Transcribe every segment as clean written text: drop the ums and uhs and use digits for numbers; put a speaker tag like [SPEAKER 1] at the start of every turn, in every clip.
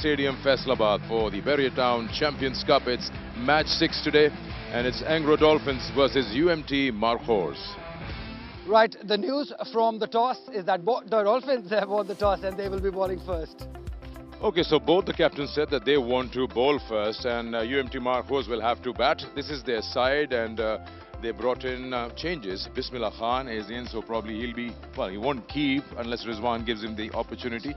[SPEAKER 1] Stadium, Faisalabad for the Town Champions Cup. It's match 6 today, and it's Anglo Dolphins versus UMT Markhors.
[SPEAKER 2] Right, the news from the toss is that the Dolphins have won the toss and they will be bowling first.
[SPEAKER 1] Okay, so both the captains said that they want to bowl first, and UMT Markhors will have to bat. This is their side, and they brought in changes. Bismillah Khan is in, so probably he won't keep unless Rizwan gives him the opportunity.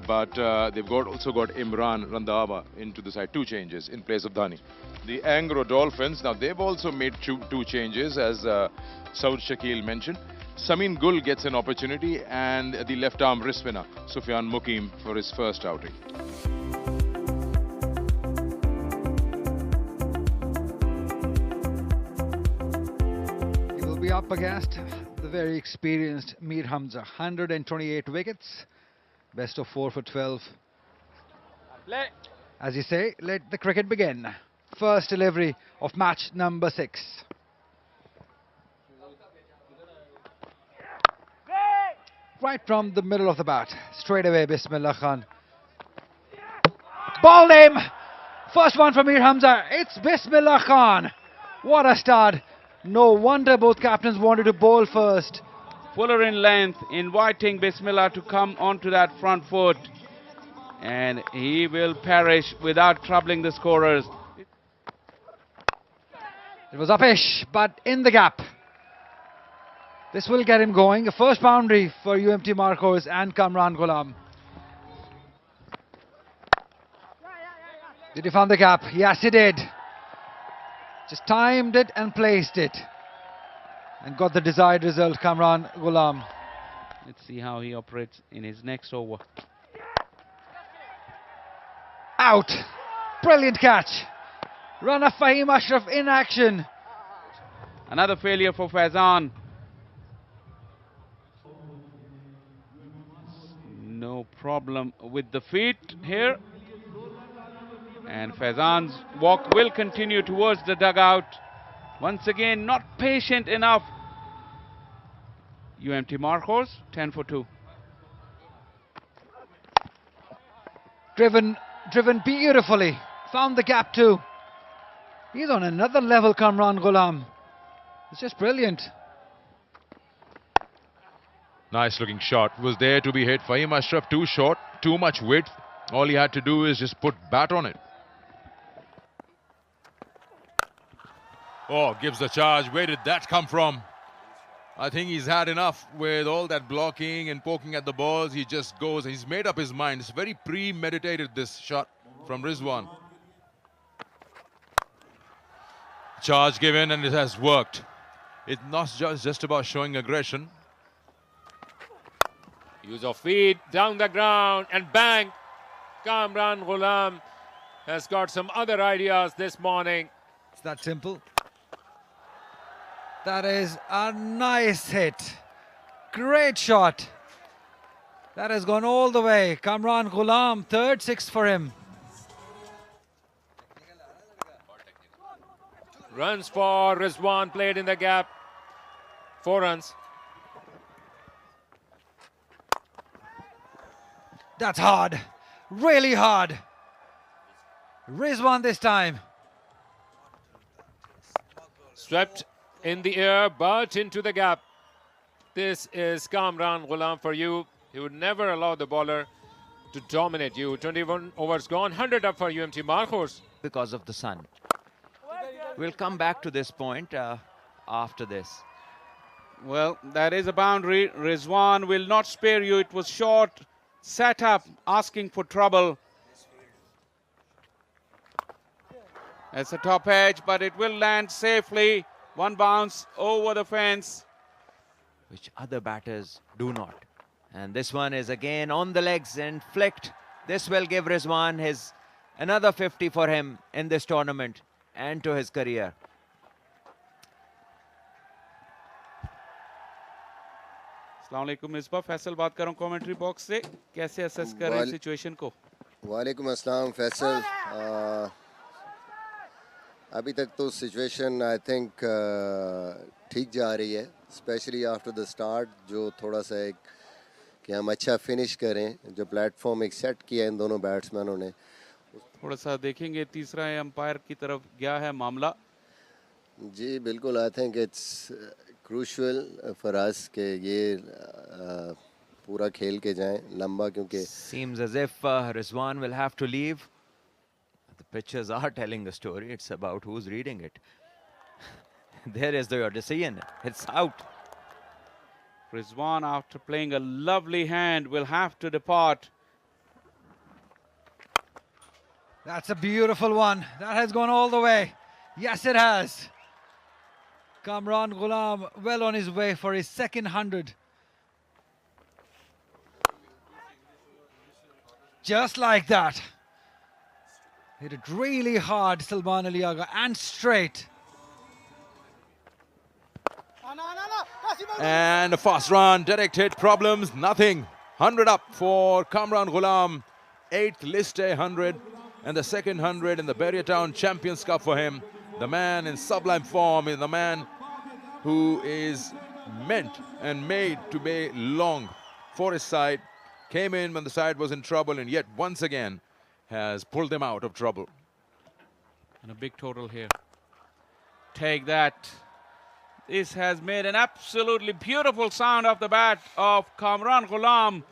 [SPEAKER 1] But they've also got Imran Randhawa into the side, 2 changes in place of Dhani. The Anglo Dolphins, now they've also made two changes, as Saud Shakil mentioned. Samin Gul gets an opportunity, and the left-arm wrist spinner, Sufyan Mukim, for his first outing.
[SPEAKER 2] He will be up against the very experienced Mir Hamza. 128 wickets, best of 4 for 12. As you say, let the cricket begin. First delivery of match number 6. Right from the middle of the bat, straight away Bismillah Khan. Ball him! First one from Mir Hamza, it's Bismillah Khan. What a start. No wonder both captains wanted to bowl first.
[SPEAKER 3] Fuller in length, inviting Bismillah to come onto that front foot. And he will perish without troubling the scorers.
[SPEAKER 2] It was uppish, but in the gap. This will get him going. A first boundary for UMT Markhors and Kamran Ghulam. Did he find the gap? Yes, he did. Just timed it and placed it. And got the desired result, Kamran Ghulam.
[SPEAKER 3] Let's see how he operates in his next over.
[SPEAKER 2] Out. Brilliant catch. Runner Fahim Ashraf in action.
[SPEAKER 3] Another failure for Faizan. No problem with the feet here. And Faizan's walk will continue towards the dugout. Once again, not patient enough. UMT Markhors, 10 for 2.
[SPEAKER 2] Driven beautifully. Found the gap too. He's on another level, Kamran Ghulam. It's just brilliant.
[SPEAKER 1] Nice looking shot. Was there to be hit. Fahim Ashraf too short, too much width. All he had to do is just put bat on it. Oh, gives the charge. Where did that come from? I think he's had enough with all that blocking and poking at the balls. He just goes. He's made up his mind. It's very premeditated, this shot from Rizwan. Charge given, and it has worked. It's not just about showing aggression.
[SPEAKER 4] Use of feet, down the ground, and bang! Kamran Ghulam has got some other ideas this morning.
[SPEAKER 2] It's that simple. That is a nice hit. Great shot. That has gone all the way. Kamran Ghulam, third 6 for him.
[SPEAKER 4] Runs for Rizwan, played in the gap. 4 runs.
[SPEAKER 2] That's hard. Really hard. Rizwan this time.
[SPEAKER 4] Swept in the air, but into the gap. This is Kamran Ghulam for you. He would never allow the bowler to dominate you. 21 overs gone, 100 up for UMT Markhors.
[SPEAKER 5] Because of the sun. We'll come back to this point after this.
[SPEAKER 3] Well, that is a boundary. Rizwan will not spare you. It was short, sat up, asking for trouble. It's a top edge, but it will land safely. One bounce over the fence.
[SPEAKER 5] Which other batters do not. And this one is again on the legs and flicked. This will give Rizwan his another 50 for him in this tournament and to his career.
[SPEAKER 3] अस्सलाम वालेकुम मिसबा फैसल बात कर रहा हूँ commentary box से कैसे assess कर रहे हैं सिचुएशन को
[SPEAKER 6] वालेकुम अस्सलाम फैसल अभी तक तो सिचुएशन आई थिंक ठीक जा रही है स्पेशली आफ्टर द स्टार्ट जो थोड़ा सा एक कि हम अच्छा फिनिश करें जो प्लेटफॉर्म एक सेट किया इन दोनों बैट्समैनों ने.
[SPEAKER 3] थोड़ा सा देखेंगे तीसरा अंपायर की तरफ गया है मामला.
[SPEAKER 6] जी बिल्कुल. I think it's crucial for us कि ये पूरा खेल के जाएं लंबा, क्योंकि
[SPEAKER 5] Seems as if Rizwan will have to leave. The pictures are telling the story. It's about who's reading it. There is your decision. It's out.
[SPEAKER 3] Rizwan, after playing a lovely hand, will have to depart.
[SPEAKER 2] That's a beautiful one. That has gone all the way. Yes, it has. Kamran Ghulam well on his way for his second 100. Just like that. Hit it really hard, Salman Ali Agha, and straight.
[SPEAKER 1] And a fast run, direct hit, problems, nothing. 100 up for Kamran Ghulam. 8th list A 100 and the second 100 in the Barrier Champions Cup for him. The man in sublime form is the man who is meant and made to be long for his side. Came in when the side was in trouble and yet once again has pulled them out of trouble.
[SPEAKER 3] And a big total here. Take that. This has made an absolutely beautiful sound off the bat of Kamran Ghulam.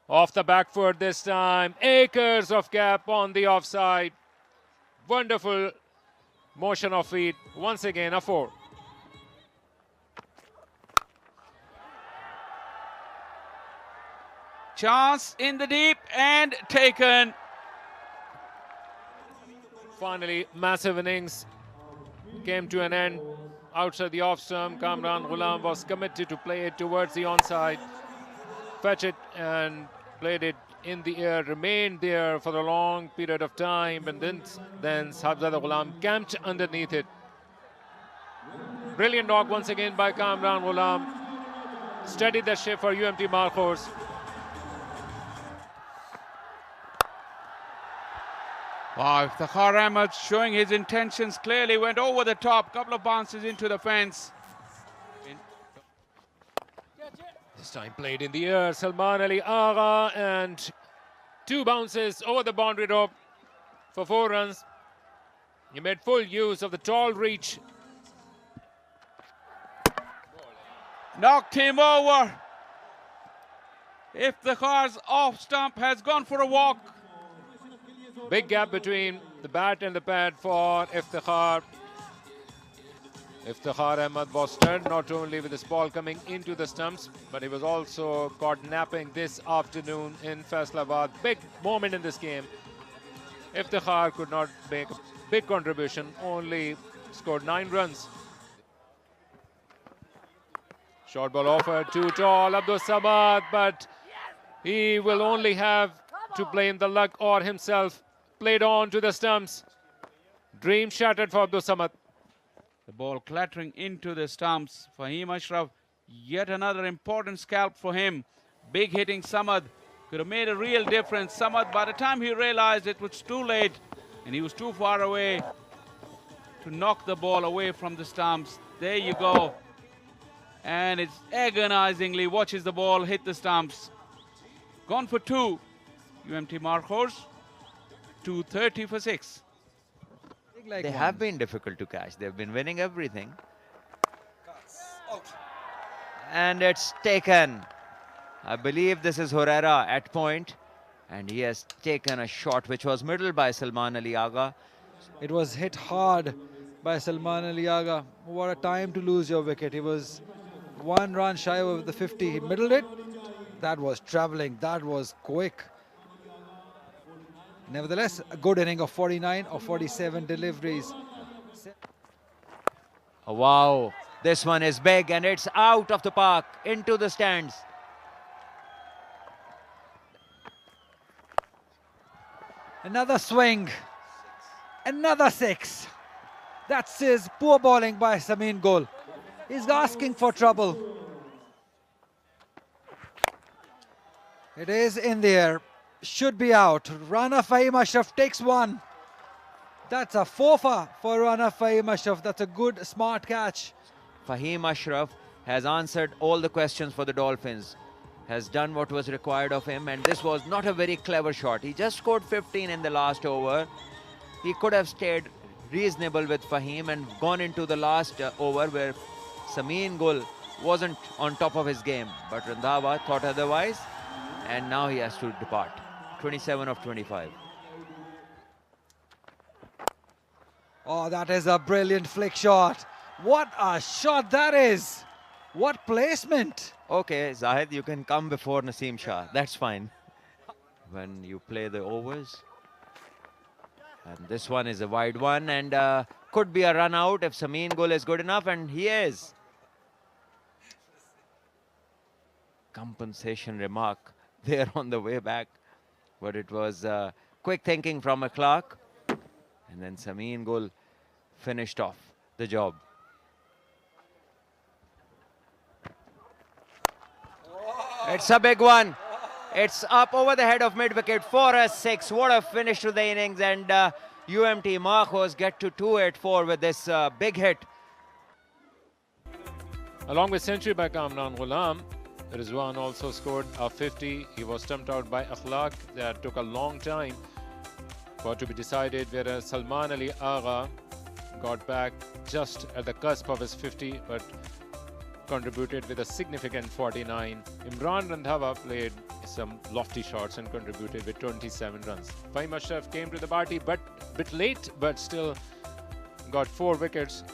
[SPEAKER 4] Off the back foot this time. Acres of gap on the offside. Wonderful motion of feet. Once again, a 4.
[SPEAKER 3] Chance in the deep and taken.
[SPEAKER 4] Finally, massive innings came to an end. Outside the off stump, Kamran Ghulam was committed to play it towards the onside. Fetch it and played it in the air, remained there for a long period of time, and then Sahibzada Ghulam camped underneath it. Brilliant knock once again by Kamran Ghulam. Steadied the ship for UMT Markhors.
[SPEAKER 3] Wow, Iftikhar Ahmed showing his intentions clearly, went over the top, couple of bounces into the fence.
[SPEAKER 4] This time played in the air, Salman Ali Agha, and 2 bounces over the boundary rope for 4 runs. He made full use of the tall reach.
[SPEAKER 3] Knocked him over. Iftikhar's off stump has gone for a walk.
[SPEAKER 4] Big gap between the bat and the pad for Iftikhar. Iftikhar Ahmed was stunned not only with this ball coming into the stumps, but he was also caught napping this afternoon in Faisalabad. Big moment in this game. Iftikhar could not make a big contribution, only scored 9 runs. Short ball offered too tall, Abdul Samad, but he will only have to blame the luck or himself. Played on to the stumps. Dream shattered for Abdul Samad.
[SPEAKER 3] The ball clattering into the stumps. Fahim Ashraf, yet another important scalp for him. Big hitting Samad could have made a real difference. Samad, by the time he realized it was too late and he was too far away to knock the ball away from the stumps. There you go. And it's agonizingly watches the ball hit the stumps. Gone for 2. UMT Markhors, 230 for 6.
[SPEAKER 5] They have been difficult to catch. They've been winning everything. And it's taken. I believe this is Herrera at point. And he has taken a shot which was middled by Salman Ali Agha.
[SPEAKER 2] It was hit hard by Salman Ali Agha. What a time to lose your wicket. He was 1 run shy of the 50. He middled it. That was travelling. That was quick. Nevertheless, a good inning of 49 or 47 deliveries.
[SPEAKER 5] Oh, wow. This one is big and it's out of the park into the stands.
[SPEAKER 2] Another swing. Another 6. That's his poor bowling by Samin Gol. He's asking for trouble. It is in the air. Should be out. Rana Fahim Ashraf takes 1. That's a 4 for Rana Fahim Ashraf. That's a good, smart catch.
[SPEAKER 5] Fahim Ashraf has answered all the questions for the Dolphins, has done what was required of him, and this was not a very clever shot. He just scored 15 in the last over. He could have stayed reasonable with Fahim and gone into the last over where Sameen Gul wasn't on top of his game, but Randhawa thought otherwise, and now he has to depart. 27 of 25.
[SPEAKER 2] Oh, that is a brilliant flick shot. What a shot that is. What placement.
[SPEAKER 5] Okay, Zahid, you can come before Naseem Shah. That's fine. When you play the overs. And this one is a wide one, and could be a run out if Sameen Gul is good enough, and he is. Compensation remark there on the way back, but it was quick thinking from a Clark, and then Sameen Gul finished off the job. It's a big one. It's up over the head of mid-wicket, 4-6. What a finish to the innings, and UMT Markhors get to 284 with this big hit.
[SPEAKER 4] Along with century by Kamran Ghulam, Rizwan also scored a 50. He was stumped out by Akhlaq. That took a long time for it to be decided, whereas Salman Ali Agha got back just at the cusp of his 50, but contributed with a significant 49. Imran Randhawa played some lofty shots and contributed with 27 runs. Fahim Ashraf came to the party, but a bit late, but still got 4 wickets.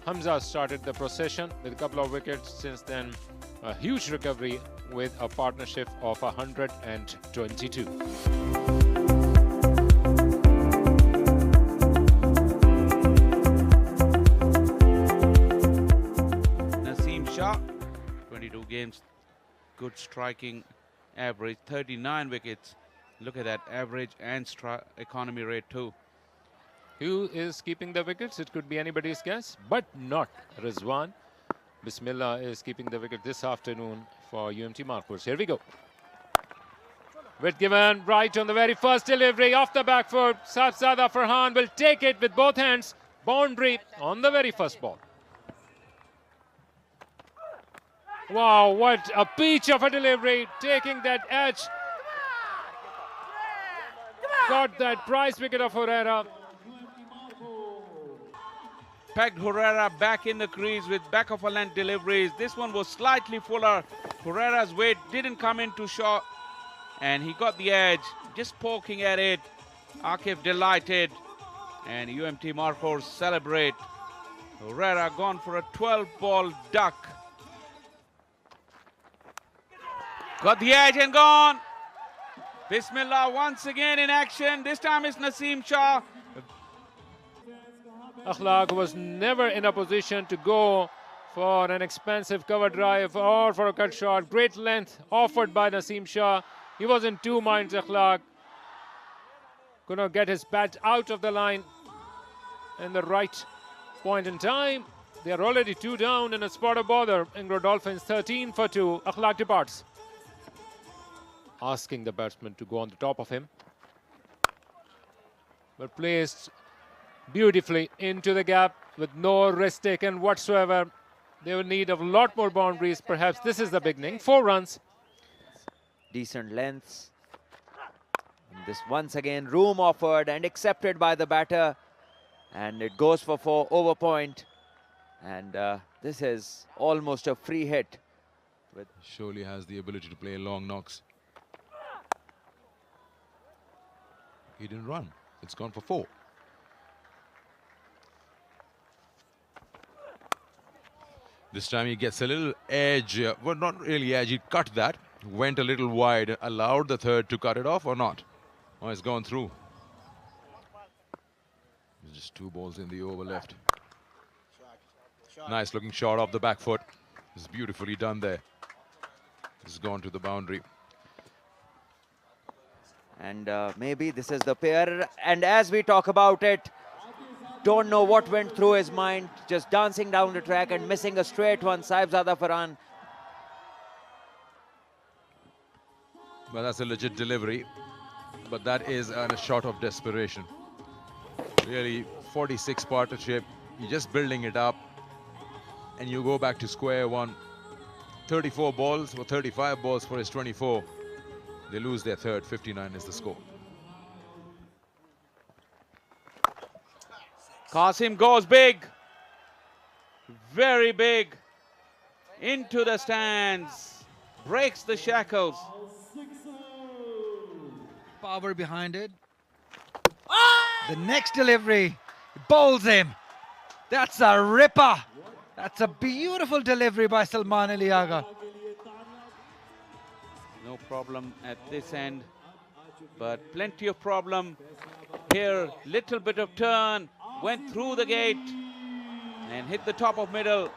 [SPEAKER 4] Hamza started the procession with a couple of wickets. Since then, a huge recovery with a partnership of 122.
[SPEAKER 3] Naseem Shah, 22 games, good striking average, 39 wickets. Look at that average and economy rate too.
[SPEAKER 4] Who is keeping the wickets? It could be anybody's guess, but not Rizwan. Bismillah is keeping the wicket this afternoon for UMT Markhors. Here we go. Wicket given right on the very first delivery off the back foot. Safzada Farhan will take it with both hands. Boundary on the very first ball. Wow, what a peach of a delivery, taking that edge. Got that prize wicket of Herrera.
[SPEAKER 3] Pegged Herrera back in the crease with back of a length deliveries. This one was slightly fuller. Herrera's weight didn't come in too short, and he got the edge, just poking at it. Akif delighted, and UMT Markhors celebrate. Herrera gone for a 12-ball duck. Got the edge and gone. Bismillah once again in action. This time it's Naseem Shah.
[SPEAKER 4] Akhlaq was never in a position to go for an expensive cover drive or for a cut shot. Great length offered by Naseem Shah. He was in two minds, Akhlaq. Could not get his bat out of the line in the right point in time. They are already 2 down in a spot of bother. Ingro Dolphins 13 for 2. Akhlaq departs, asking the batsman to go on the top of him, but placed beautifully into the gap with no risk taken whatsoever. They will need a lot more boundaries. Perhaps this is the beginning. 4 runs.
[SPEAKER 5] Decent lengths. And this once again room offered and accepted by the batter, and it goes for 4 over point. And this is almost a free hit.
[SPEAKER 1] Surely has the ability to play long knocks. He didn't run. It's gone for 4. This time he gets a little edge. Well, not really edge. He cut that. Went a little wide. Allowed the third to cut it off or not? Oh, it's gone through. There's just 2 balls in the over left. Nice looking shot off the back foot. It's beautifully done there. It's gone to the boundary.
[SPEAKER 5] And maybe this is the pair. And as we talk about it, don't know what went through his mind. Just dancing down the track and missing a straight one. Saibzada Farhan.
[SPEAKER 1] Well, that's a legit delivery. But that is a shot of desperation. Really, 46 partnership. You're just building it up. And you go back to square one. 34 balls or 35 balls for his 24. They lose their third. 59 is the score.
[SPEAKER 3] Qasim goes big. Very big. Into the stands. Breaks the shackles.
[SPEAKER 2] Power behind it. The next delivery, bowls him. That's a ripper. That's a beautiful delivery by Salman Aliaga.
[SPEAKER 3] No problem at this end, but plenty of problem here. Little bit of turn, went through the gate and hit the top of middle.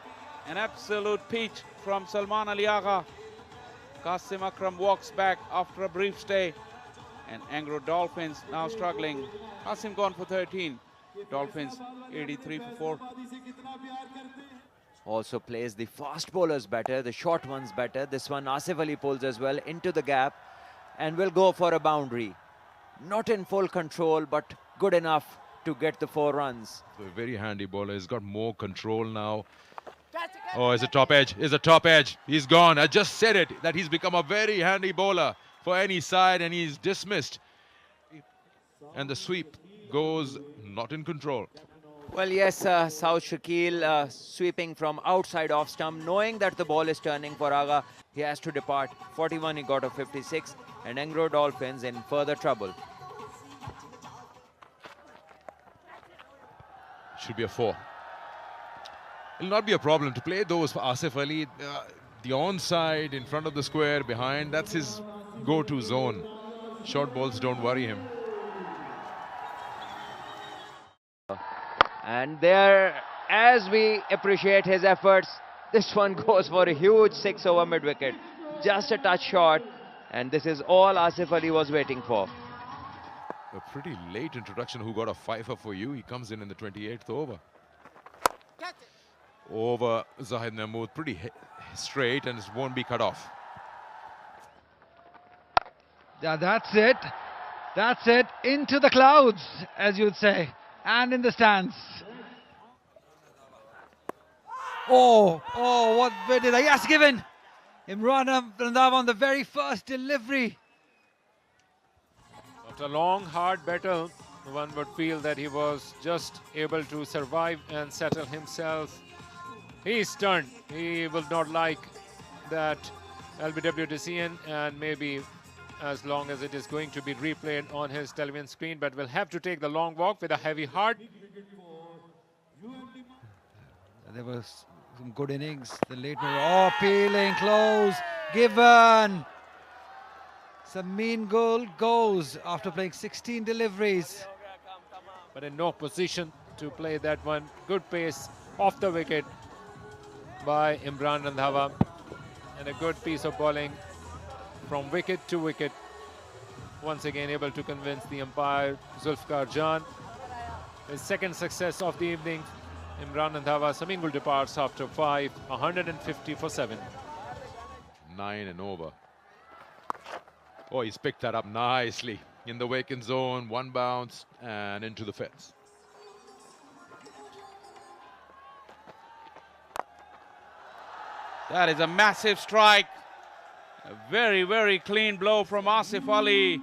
[SPEAKER 3] An absolute peach from Salman Aliaga. Qasim Akram walks back after a brief stay. And Anglo Dolphins now struggling. Qasim gone for 13. Dolphins 83 for 4.
[SPEAKER 5] Also plays the fast bowlers better, the short ones better. This one Asif Ali pulls as well into the gap and will go for a boundary. Not in full control, but good enough to get the 4 runs.
[SPEAKER 1] A very handy bowler. He's got more control now. Oh, it's a top edge. It's a top edge. He's gone. I just said it, that he's become a very handy bowler for any side, and he's dismissed. And the sweep goes not in control.
[SPEAKER 5] Well, yes, South Shakil sweeping from outside off stump, knowing that the ball is turning for Aga. He has to depart. 41, he got a 56, and Anglo Dolphins in further trouble.
[SPEAKER 1] Should be a 4. It'll not be a problem to play those for Asif Ali. The onside in front of the square behind, that's his go-to zone. Short balls don't worry him.
[SPEAKER 5] And there, as we appreciate his efforts, this one goes for a huge 6 over mid-wicket. Just a touch short, and this is all Asif Ali was waiting for.
[SPEAKER 1] A pretty late introduction. Who got a 5-er for you? He comes in the 28th over. Over Zahid Mahmood, pretty straight, and it won't be cut off.
[SPEAKER 2] Yeah, that's it. That's it. Into the clouds, as you'd say, and in the stands. Oh, what where did I? Yes, given. Imran Randhawa on the very first delivery.
[SPEAKER 4] After a long, hard battle, one would feel that he was just able to survive and settle himself. He's stunned. He will not like that LBW decision, and maybe as long as it is going to be replayed on his television screen, but will have to take the long walk with a heavy heart.
[SPEAKER 2] There was some good innings. The late, peeling close, given. Some mean goal goes after playing 16 deliveries.
[SPEAKER 4] But in no position to play that one. Good pace off the wicket by Imran Randhawa, and a good piece of bowling from wicket to wicket. Once again able to convince the umpire Zulfikar Jan. His second success of the evening. Imran Randhawa, Samingul departs after 5, 150 for 7.
[SPEAKER 1] 9 and over. Oh, he's picked that up nicely in the vacant zone. One bounce and into the fence.
[SPEAKER 3] That is a massive strike. A very, very clean blow from Asif Ali,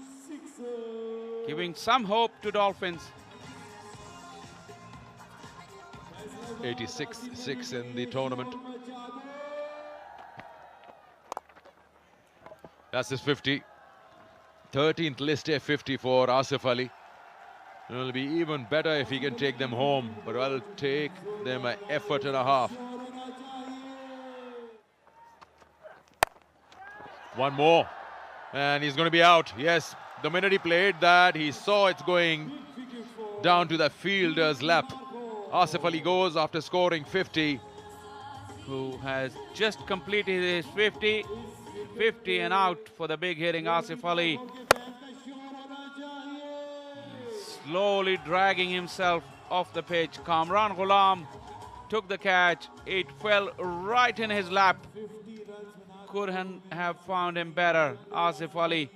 [SPEAKER 3] giving some hope to Dolphins.
[SPEAKER 1] 86-6 in the tournament. That's his 50. 13th list A 50 for Asif Ali. It will be even better if he can take them home, but it'll take them an effort and a half. One more, and he's going to be out. Yes, the minute he played that, he saw it's going down to the fielder's lap. Asif Ali goes after scoring 50.
[SPEAKER 3] Who has just completed his 50. 50 and out for the big hitting Asif Ali. Slowly dragging himself off the pitch. Kamran Ghulam took the catch. It fell right in his lap. Couldn't have found him better. Asif Ali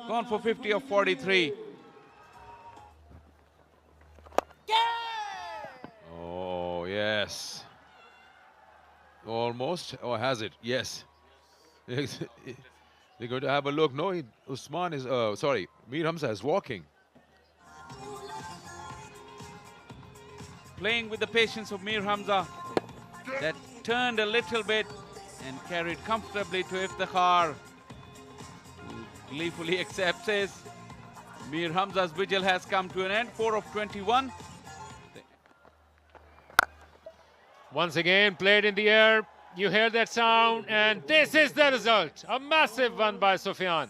[SPEAKER 3] gone for 50 of 43.
[SPEAKER 1] Oh, yes. Almost, or has it? Yes. They're going to have a look. No, Usman is, sorry, Mir Hamza is walking.
[SPEAKER 3] Playing with the patience of Mir Hamza. That turned a little bit and carried comfortably to Iftikhar, who gleefully accepts his. Mir Hamza's vigil has come to an end. 4 of 21.
[SPEAKER 4] Once again, played in the air. You hear that sound, and this is the result. A massive one by Sufyan.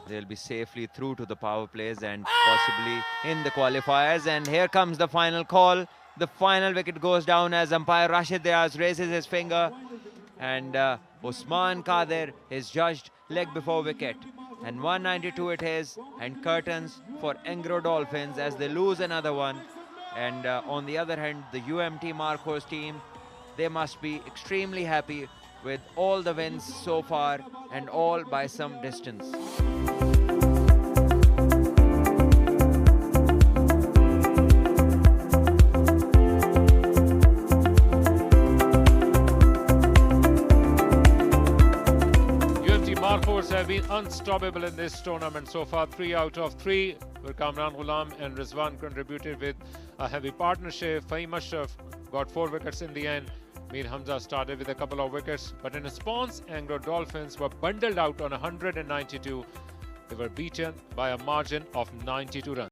[SPEAKER 5] They'll be safely through to the power plays and possibly in the qualifiers. And here comes the final call. The final wicket goes down as umpire Rashid Diaz raises his finger. And Usman Qadir is judged leg before wicket. And 192 it is. And curtains for Angro Dolphins as they lose another one. And on the other hand, the UMT Markhors team, they must be extremely happy with all the wins so far and all by some distance.
[SPEAKER 4] UMT Markhors have been unstoppable in this tournament so far. 3 out of 3, where Kamran Ghulam and Rizwan contributed with a heavy partnership. Fahim Ashraf got 4 wickets in the end. Mir Hamza started with a couple of wickets, but in response, Anglo Dolphins were bundled out on 192. They were beaten by a margin of 92 runs.